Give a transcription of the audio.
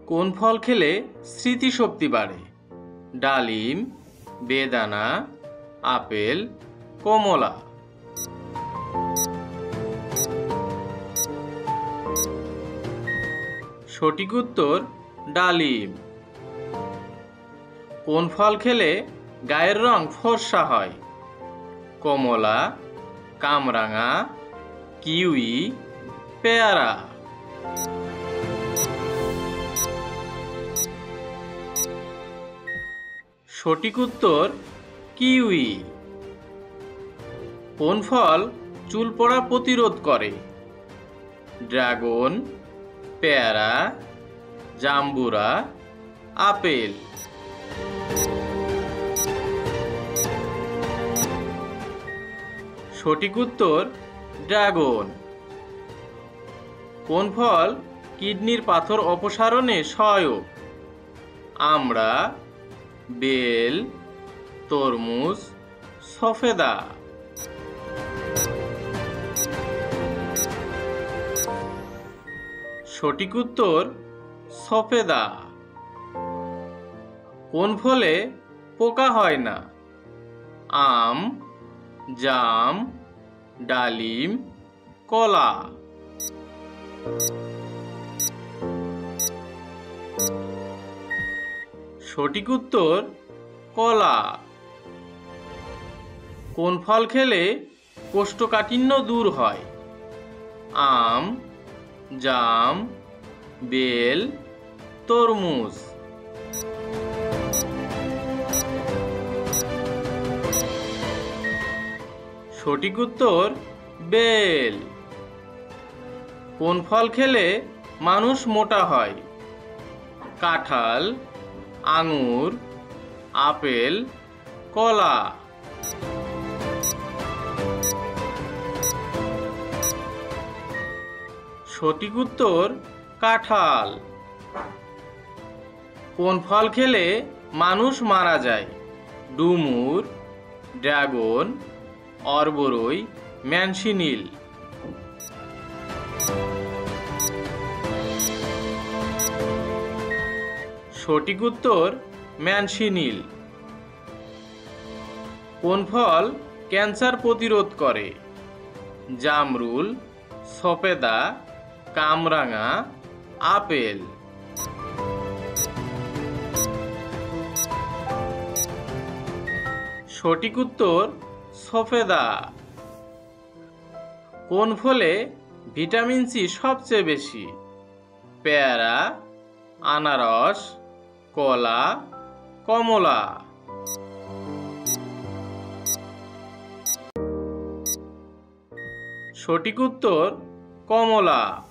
কোন ফল খেলে স্মৃতিশক্তি বাড়ে? ডালিম, বেদানা, আপেল, কমলা। সঠিক উত্তর ডালিম। কোন ফল খেলে গায়ের রং ফর্সা হয়? কমলা, কামরাঙা, কিউই, পেয়ারা। সঠিক উত্তর কিউই। কোন ফল চুল পড়া প্রতিরোধ করে? ড্রাগন, পেয়ারা, জাম্বুরা, আপেল। সঠিক উত্তর ড্রাগন। কোন ফল কিডনির পাথর অপসারণে সহায়ক? আমড়া, বেল, তরমুজ, সফেদা। সঠিক উত্তর সফেদা। কোন ফলে পোকা হয় না? আম, জাম, ডালিম, কলা। সঠিক উত্তর কলা। কোন ফল খেলে কোষ্ঠকাঠিন্য দূর হয়? আম, জাম, বেল, তরমুজ। সঠিক উত্তর বেল। কোন ফল খেলে মানুষ মোটা হয়? কাঁঠাল, আঙুর, আপেল, কলা। সঠিক উত্তর কাঁঠাল। কোন ফল খেলে মানুষ মারা যায়? ডুমুর, ড্রাগন, অর্বরই, ম্যানসিনিল। সঠিক উত্তর ম্যানসিনিল। কোন ফল ক্যান্সার প্রতিরোধ করে? জামরুল, সফেদা, কামরাঙা, আপেল। সঠিক উত্তর সফেদা। কোন ফলে ভিটামিন সি সবচেয়ে বেশি? পেয়ারা, আনারস, কলা, কমলা। সঠিক উত্তর কমলা।